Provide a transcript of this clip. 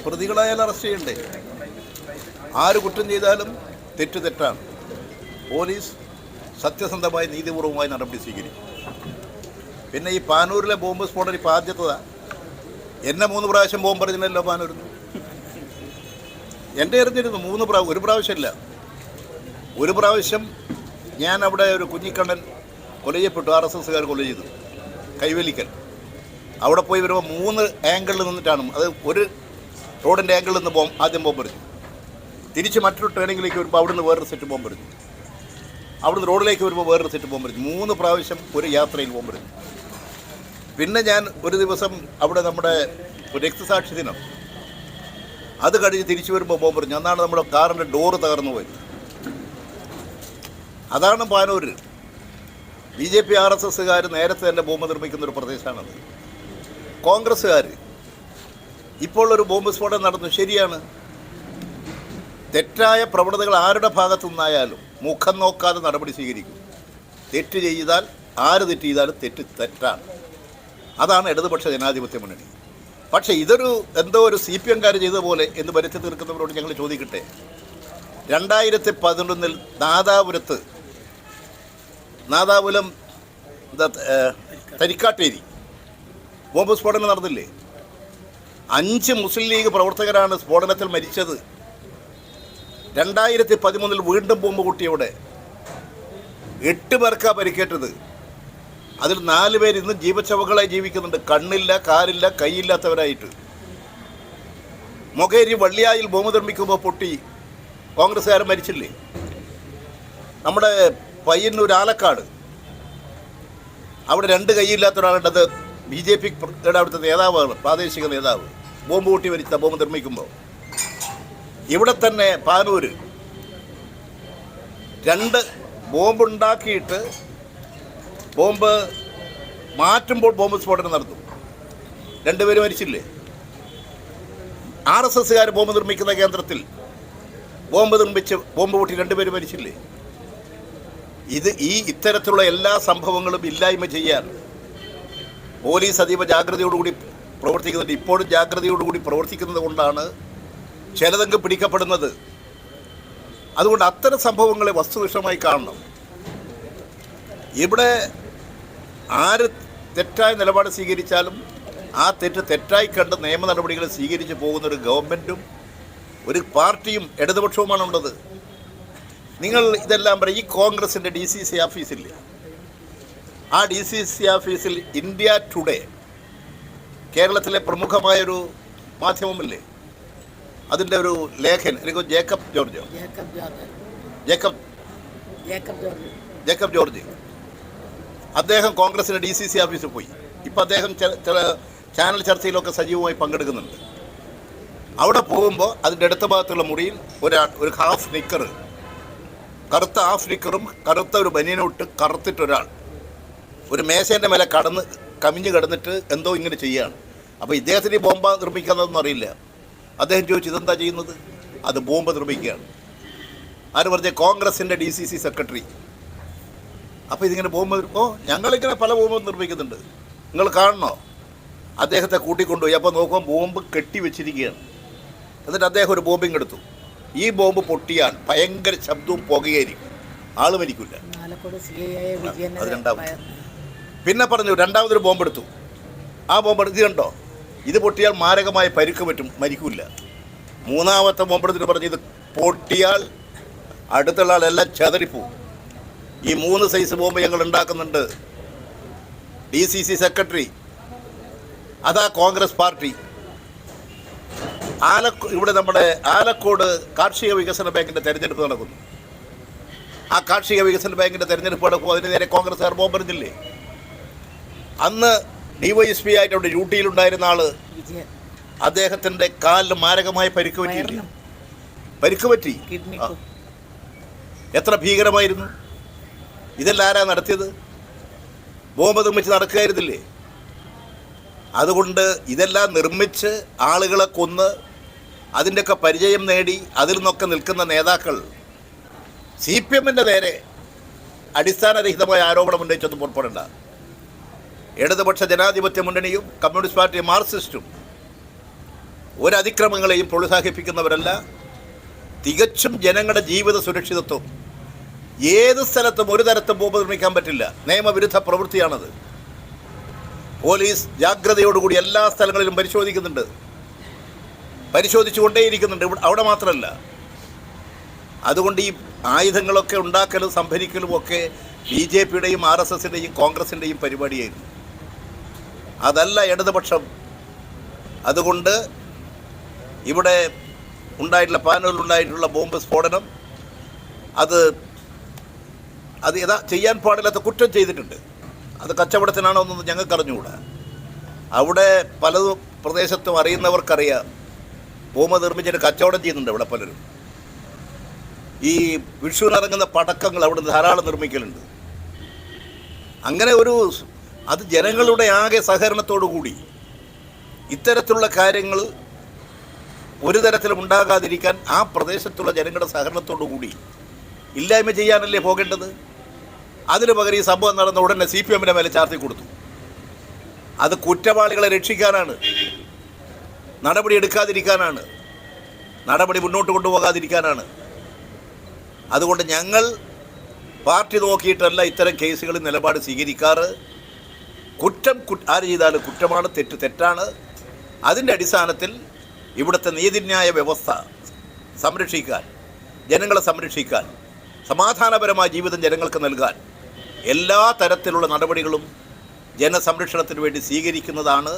പ്രതികളായാലും arrest ചെയ്യണ്ടേ? ആര് കുറ്റം ചെയ്താലും തെറ്റ് തെറ്റാണ്. പോലീസ് സത്യസന്ധമായി നീതിപൂർവമായി നടപടി സ്വീകരിക്കും. പിന്നെ ഈ പാനൂരിലെ ബോംബ് സ്ഫോടനം ഇപ്പോൾ ആദ്യത്തതാണ്. എന്നെ 3 പ്രാവശ്യം ബോംബ് എറിഞ്ഞല്ലോ പാനൂരിൽ. എൻ്റെ എറിഞ്ഞിരുന്നു 3 പ്രാവശ്യം, ഒരു പ്രാവശ്യമില്ല. ഒരു പ്രാവശ്യം ഞാൻ അവിടെ ഒരു കുഞ്ഞിക്കണ്ണൻ കൊല ചെയ്യപ്പെട്ടു, RSSകാർ കൊല ചെയ്തു, കൈവലിക്കൽ. അവിടെ പോയി വരുമ്പോൾ 3 ആംഗിളിൽ നിന്നിട്ടാണ്, അത് ഒരു റോഡിൻ്റെ ആംഗിളിൽ നിന്ന് ആദ്യം ബോംബ് എറിഞ്ഞു. തിരിച്ച് മറ്റൊരു ടേണിങ്ങിലേക്ക് വരുമ്പോൾ അവിടുന്ന് വേറൊരു സെറ്റ് ബോംബ് എറിഞ്ഞു. അവിടുന്ന് റോഡിലേക്ക് വരുമ്പോൾ വേറൊരു സെറ്റ് ബോംബ് എറിഞ്ഞു. 3 പ്രാവശ്യം ഒരു യാത്രയിൽ ബോംബ് എറിഞ്ഞു. പിന്നെ ഞാൻ ഒരു ദിവസം അവിടെ നമ്മുടെ രക്തസാക്ഷി ദിനം, അത് കഴിഞ്ഞ് തിരിച്ചു വരുമ്പോൾ ബോംബ് എറിഞ്ഞു. അന്നാണ് നമ്മുടെ കാറിൻ്റെ ഡോറ് തകർന്നു പോയത്. അതാണ് പാനൂര്. BJP RSSകാർ നേരത്തെ തന്നെ ബോംബ് നിർമ്മിക്കുന്നൊരു പ്രദേശമാണത്. കോൺഗ്രസ്സുകാർ ഇപ്പോൾ ഒരു ബോംബ് സ്ഫോടനം നടന്നു, ശരിയാണ്. തെറ്റായ പ്രവണതകൾ ആരുടെ ഭാഗത്തു നിന്നായാലും മുഖം നോക്കാതെ നടപടി സ്വീകരിക്കും. തെറ്റ് ചെയ്താൽ ആര് തെറ്റ് ചെയ്താലും തെറ്റ് തെറ്റാണ്. അതാണ് ഇടതുപക്ഷ ജനാധിപത്യ മുന്നണി. പക്ഷേ ഇതൊരു എന്തോ ഒരു CPM-കാർ ചെയ്ത പോലെ എന്ന് വരുത്തി തീർക്കുന്നവരോട് ഞങ്ങൾ ചോദിക്കട്ടെ. 2011 നാദാപുരം തരിക്കാട്ടേരി ബോംബ് സ്ഫോടനം നടന്നില്ലേ? 5 മുസ്ലിം ലീഗ് പ്രവർത്തകരാണ് സ്ഫോടനത്തിൽ മരിച്ചത്. 2013 വീണ്ടും ബോംബ് പൊട്ടിയവിടെ 8 പേർക്കാണ് പരിക്കേറ്റത്. അതിൽ 4 പേര് ഇന്ന് ജീവച്ചവകളായി ജീവിക്കുന്നുണ്ട്, കണ്ണില്ല, കാലില്ല, കൈയില്ലാത്തവരായിട്ട്. മൊകേരി വള്ളിയായിൽ ബോംബ് നിർമ്മിക്കുമ്പോൾ പൊട്ടി കോൺഗ്രസ്സുകാരൻ മരിച്ചില്ലേ? നമ്മുടെ പയ്യന്നൂർ ആലക്കാട് അവിടെ 2 കൈയില്ലാത്ത ഒരാളുണ്ടത്, BJP-യുടെ അവിടുത്തെ നേതാവാണ്, പ്രാദേശിക നേതാവ്, ബോംബ് പൊട്ടി മരിച്ച ബോംബ് നിർമ്മിക്കുമ്പോൾ. ഇവിടെ തന്നെ പാനൂര് 2 ബോംബ് ഉണ്ടാക്കിയിട്ട് ബോംബ് മാറ്റുമ്പോൾ ബോംബ് സ്ഫോടനം നടന്നു, 2 പേര് മരിച്ചില്ലേ? RSSകാർ ബോംബ് നിർമ്മിക്കുന്ന കേന്ദ്രത്തിൽ ബോംബ് പൊട്ടി 2 പേര് മരിച്ചില്ലേ? ഇത്തരത്തിലുള്ള എല്ലാ സംഭവങ്ങളും ഇല്ലായ്മ ചെയ്യാൻ പോലീസ് അതീവ ജാഗ്രതയോടുകൂടി പ്രവർത്തിക്കുന്നുണ്ട്. ഇപ്പോഴും ജാഗ്രതയോടുകൂടി പ്രവർത്തിക്കുന്നത് കൊണ്ടാണ് ചിലതെങ്കിൽ പിടിക്കപ്പെടുന്നത്. അതുകൊണ്ട് അത്തരം സംഭവങ്ങളെ വസ്തുനിഷ്ഠമായി കാണണം. ഇവിടെ ആര് തെറ്റായ നിലപാട് സ്വീകരിച്ചാലും ആ തെറ്റ് തെറ്റായി കണ്ട് നിയമ നടപടികൾ സ്വീകരിച്ച് പോകുന്നൊരു ഗവൺമെൻറ്റും ഒരു പാർട്ടിയും ഇടതുപക്ഷവുമാണുള്ളത്. നിങ്ങൾ ഇതെല്ലാം പറയും. ഈ കോൺഗ്രസിൻ്റെ DCC ഓഫീസില്ലേ, ആ DCC ഓഫീസിൽ ഇന്ത്യ ടുഡേ, കേരളത്തിലെ പ്രമുഖമായൊരു മാധ്യമമില്ലേ, അതിൻ്റെ ഒരു ലേഖൻ, എനിക്ക് ജേക്കബ് ജോർജ്, അദ്ദേഹം കോൺഗ്രസിൻ്റെ DCC ഓഫീസിൽ പോയി. ഇപ്പം അദ്ദേഹം ചില ചാനൽ ചർച്ചയിലൊക്കെ സജീവമായി പങ്കെടുക്കുന്നുണ്ട്. അവിടെ പോകുമ്പോൾ അതിൻ്റെ അടുത്ത ഭാഗത്തുള്ള മുറിയിൽ ഒരു ഹാഫ് നിക്കർ, കറുത്ത ഹാഫ് നിക്കറും കറുത്ത ഒരു ബനിയനോട്ട് കറുത്തിട്ടൊരാൾ ഒരു മേശേൻ്റെ മേലെ കമിഞ്ഞ് കിടന്നിട്ട് എന്തോ ഇങ്ങനെ ചെയ്യുകയാണ്. അപ്പോൾ ഇദ്ദേഹത്തിന് ഈ ബോംബ് നിർമ്മിക്കാനൊന്നും അറിയില്ല. അദ്ദേഹം ചോദിച്ചു, ഇതെന്താ ചെയ്യുന്നത്? അത് ബോംബ് നിർമ്മിക്കുകയാണ്. ആര് പറഞ്ഞ? കോൺഗ്രസിൻ്റെ DCC സെക്രട്ടറി. അപ്പോൾ ഇതിങ്ങനെ ബോംബ്, ഞങ്ങളിങ്ങനെ പല ബോംബും നിർമ്മിക്കുന്നുണ്ട്, നിങ്ങൾ കാണണോ? അദ്ദേഹത്തെ കൂട്ടിക്കൊണ്ടുപോയി. അപ്പോൾ നോക്കുമ്പോൾ ബോംബ് കെട്ടി വെച്ചിരിക്കുകയാണ്. എന്നിട്ട് അദ്ദേഹം ഒരു ബോംബിങ് എടുത്തു. ഈ ബോംബ് പൊട്ടിയാൽ ഭയങ്കര ശബ്ദവും പുകയായിരിക്കും, ആൾ മരിക്കില്ല. അത് രണ്ടാമത്. പിന്നെ പറഞ്ഞു രണ്ടാമതൊരു ബോംബ് എടുത്തു. ആ ബോംബ് ഇത് കണ്ടോ, ഇത് പൊട്ടിയാൽ മാരകമായ പരിക്ക് പറ്റും, മരിക്കില്ല. മൂന്നാമത്തെ ബോംബ് എടുത്തിട്ട് പറഞ്ഞു, ഇത് പൊട്ടിയാൽ അടുത്തുള്ള ആളെല്ലാം ചെതറിപ്പോവും. ഈ 3 സൈസ് ബോംബ് ഞങ്ങൾ ഉണ്ടാക്കുന്നുണ്ട്. DCC സെക്രട്ടറി, അതാ കോൺഗ്രസ് പാർട്ടി. ഇവിടെ നമ്മുടെ ആലക്കോട് കാർഷിക വികസന ബാങ്കിൻ്റെ തെരഞ്ഞെടുപ്പ് നടക്കുന്നു. ആ കാർഷിക വികസന ബാങ്കിൻ്റെ തെരഞ്ഞെടുപ്പ് നടക്കും. അതിന് നേരെ കോൺഗ്രസ്സുകാർ ബോംബെറിഞ്ഞില്ലേ? അന്ന് DYSP ആയിട്ട് അവിടെ ഡ്യൂട്ടിയിലുണ്ടായിരുന്ന ആൾ, അദ്ദേഹത്തിൻ്റെ കാലിന് മാരകമായ പരിക്ക് പറ്റിയില്ലേ? പരിക്ക് പറ്റി. എത്ര ഭീകരമായിരുന്നു! ഇതെല്ലാം ആരാ നടത്തിയത്? ബോംബ് നിർമ്മിച്ച് നടക്കുകയായിരുന്നില്ലേ? അതുകൊണ്ട് ഇതെല്ലാം നിർമ്മിച്ച് ആളുകളെ കൊന്ന് അതിൻ്റെയൊക്കെ പരിചയം നേടി അതിൽ നിന്നൊക്കെ നിൽക്കുന്ന നേതാക്കൾ CPM-ൻ്റെ നേരെ അടിസ്ഥാനരഹിതമായ ആരോപണം ഉന്നയിച്ചൊന്നും പുറപ്പെടേണ്ട. ഇടതുപക്ഷ ജനാധിപത്യ മുന്നണിയും കമ്മ്യൂണിസ്റ്റ് പാർട്ടി മാർക്സിസ്റ്റും ഒരതിക്രമങ്ങളെയും പ്രോത്സാഹിപ്പിക്കുന്നവരല്ല. തികച്ചും ജനങ്ങളുടെ ജീവിത സുരക്ഷിതത്വം ഏത് സ്ഥലത്തും ഒരു തരത്തും ബോംബ് നിർമ്മിക്കാൻ പറ്റില്ല. നിയമവിരുദ്ധ പ്രവൃത്തിയാണത്. പോലീസ് ജാഗ്രതയോടുകൂടി എല്ലാ സ്ഥലങ്ങളിലും പരിശോധിക്കുന്നുണ്ട്, പരിശോധിച്ചുകൊണ്ടേയിരിക്കുന്നുണ്ട്. അവിടെ മാത്രമല്ല. അതുകൊണ്ട് ഈ ആയുധങ്ങളൊക്കെ ഉണ്ടാക്കലും സംഭരിക്കലും ഒക്കെ BJPയുടെയും RSSൻ്റെയും കോൺഗ്രസിൻ്റെയും പരിപാടിയായിരുന്നു. അതല്ല ഇടതുപക്ഷം. അതുകൊണ്ട് ഇവിടെ ഉണ്ടായിട്ടുള്ള പാനലിലുണ്ടായിട്ടുള്ള ബോംബ് സ്ഫോടനം അത് ചെയ്യാൻ പാടില്ലാത്ത കുറ്റം ചെയ്തിട്ടുണ്ട്. അത് കച്ചവടത്തിനാണോ എന്നൊന്നും ഞങ്ങൾക്ക് അറിഞ്ഞുകൂടാ. അവിടെ പല പ്രദേശത്തും അറിയുന്നവർക്കറിയാം, ബോംബ് നിർമ്മിച്ചിട്ട് കച്ചവടം ചെയ്യുന്നുണ്ട് അവിടെ പലരും. ഈ വിഷുവിനിറങ്ങുന്ന പടക്കങ്ങൾ അവിടെ ധാരാളം നിർമ്മിക്കലുണ്ട്. അങ്ങനെ അത് ജനങ്ങളുടെ ആകെ സഹകരണത്തോടു കൂടി ഇത്തരത്തിലുള്ള കാര്യങ്ങൾ ഒരു തരത്തിലും ഉണ്ടാകാതിരിക്കാൻ ആ പ്രദേശത്തുള്ള ജനങ്ങളുടെ സഹകരണത്തോടു കൂടി ഇല്ലായ്മ ചെയ്യാനല്ലേ പോകേണ്ടത്. അതിന് പകരം ഈ സംഭവം നടന്ന ഉടനെ CPMൻ്റെ മേലെ ചാർത്തി കൊടുത്തു. അത് കുറ്റവാളികളെ രക്ഷിക്കാനാണ്, നടപടി എടുക്കാതിരിക്കാനാണ്, നടപടി മുന്നോട്ട് കൊണ്ടുപോകാതിരിക്കാനാണ്. അതുകൊണ്ട് ഞങ്ങൾ പാർട്ടി നോക്കിയിട്ടല്ല ഇത്തരം കേസുകളിൽ നിലപാട് സ്വീകരിക്കാറ്. കുറ്റം ആര് ചെയ്താലും കുറ്റമാണ്, തെറ്റാണ്. അതിൻ്റെ അടിസ്ഥാനത്തിൽ ഇവിടുത്തെ നീതിന്യായ വ്യവസ്ഥ സംരക്ഷിക്കാൻ, ജനങ്ങളെ സംരക്ഷിക്കാൻ, സമാധാനപരമായ ജീവിതം ജനങ്ങൾക്ക് നൽകാൻ എല്ലാ തരത്തിലുള്ള നടപടികളും ജനസംരക്ഷണത്തിന് വേണ്ടി സ്വീകരിക്കുന്നതാണ്.